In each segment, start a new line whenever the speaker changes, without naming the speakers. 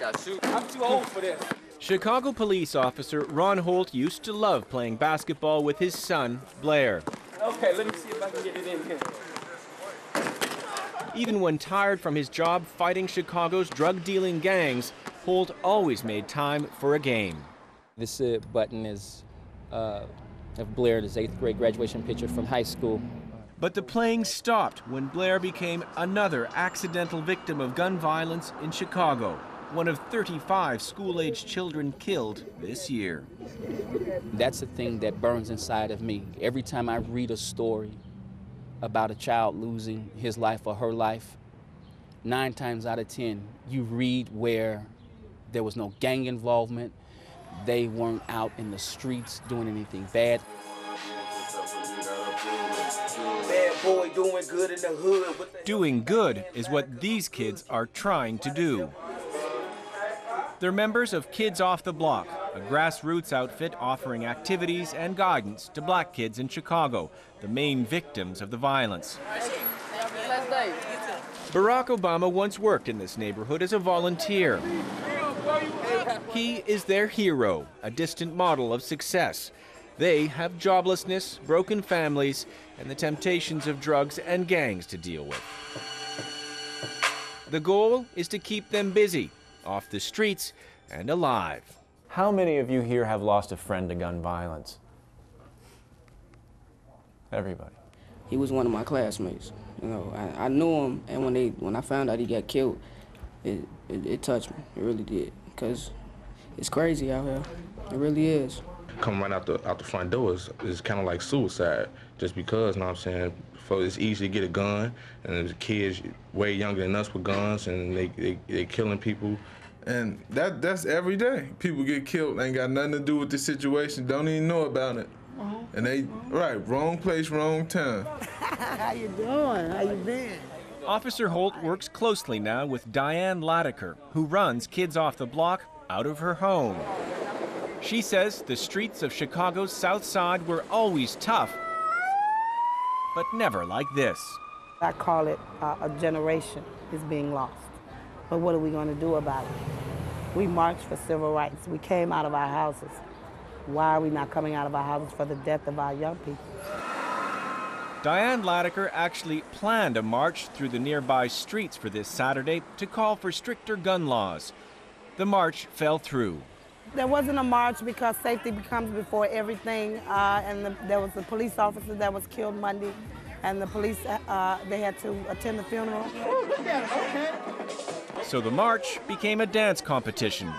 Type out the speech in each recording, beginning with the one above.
got shoot. I'm too old for this.
Chicago police officer Ron Holt used to love playing basketball with his son, Blair.
Okay, let me see if I can get it in here.
Even when tired from his job fighting Chicago's drug-dealing gangs, Holt always made time for a game.
This button is of Blair, his 8th grade graduation picture from high school.
But the playing stopped when Blair became another accidental victim of gun violence in Chicago, one of 35 school-aged children killed this year.
That's the thing that burns inside of me. Every time I read a story about a child losing his life or her life, 9 times out of 10, you read where there was no gang involvement, they weren't out in the streets doing anything bad.
Bad boy doing good in the hood.
Doing good is what these kids are trying to do. They're members of Kids Off the Block, a grassroots outfit offering activities and guidance to black kids in Chicago, the main victims of the violence. Barack Obama once worked in this neighborhood as a volunteer. He is their hero, a distant model of success. They have joblessness, broken families, and the temptations of drugs and gangs to deal with. The goal is to keep them busy, off the streets, and alive.
How many of you here have lost a friend to gun violence? Everybody.
He was one of my classmates. You know, I knew him, and when I found out he got killed, it touched me. It really did, because it's crazy out here. It really is.
Coming right out the front door is kind of like suicide, just because, you know what I'm saying, it's easy to get a gun, and there's kids way younger than us with guns, and they killing people.
And that's every day. People get killed, ain't got nothing to do with the situation, don't even know about it. And they, right, wrong place, wrong time.
How you doing? How you been?
Officer Holt works closely now with Diane Latiker, who runs Kids Off the Block out of her home. She says the streets of Chicago's South Side were always tough, but never like this.
I call it a generation is being lost. But what are we going to do about it? We marched for civil rights. We came out of our houses. Why are we not coming out of our houses for the death of our young people?
Diane Latiker actually planned a march through the nearby streets for this Saturday to call for stricter gun laws. The march fell through.
There wasn't a march because safety comes before everything, and there was a police officer that was killed Monday, and the police, they had to attend the funeral.
So the march became a dance competition.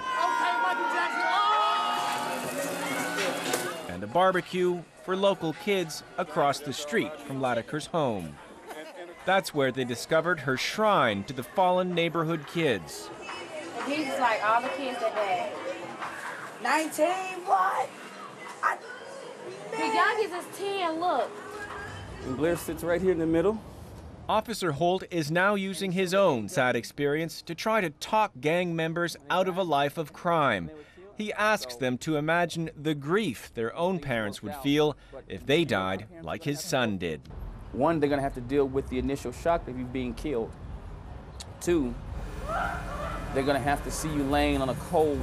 And a barbecue for local kids across the street from Latiker's home. That's where they discovered her shrine to the fallen neighborhood kids.
He's just like all the kids that died.
19, what?
The youngest is 10, look.
And Blair sits right here in the middle.
Officer Holt is now using his own sad experience to try to talk gang members out of a life of crime. He asks them to imagine the grief their own parents would feel if they died like his son did.
1, they're going to have to deal with the initial shock of you being killed. 2, they're going to have to see you laying on a cold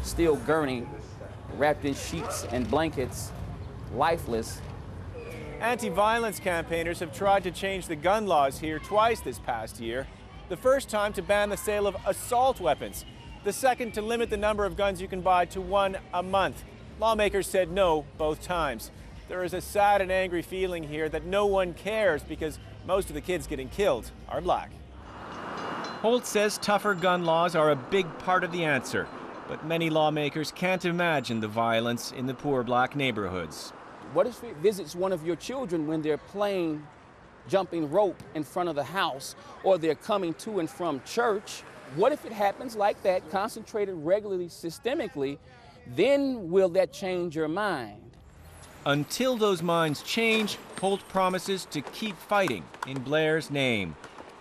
steel gurney, wrapped in sheets and blankets, lifeless.
Anti-violence campaigners have tried to change the gun laws here twice this past year. The first time to ban the sale of assault weapons. The second to limit the number of guns you can buy to 1 a month. Lawmakers said no both times. There is a sad and angry feeling here that no one cares because most of the kids getting killed are black. Holt says tougher gun laws are a big part of the answer, but many lawmakers can't imagine the violence in the poor black neighborhoods.
What if it visits one of your children when they're playing jumping rope in front of the house, or they're coming to and from church? What if it happens like that, concentrated regularly, systemically? Then will that change your mind?
Until those minds change, Holt promises to keep fighting in Blair's name.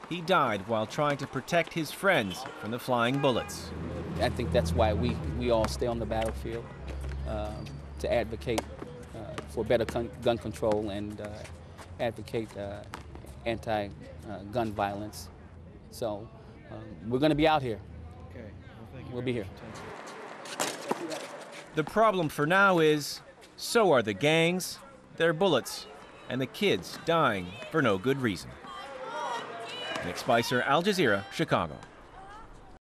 He died while trying to protect his friends from the flying bullets.
I think that's why we all stay on the battlefield, to advocate for better gun control and advocate anti-gun violence. So we're going to be out here.
Okay. Well,
We'll be here.
The problem for now is, so are the gangs, their bullets, and the kids dying for no good reason. Nick Spicer, Al Jazeera, Chicago.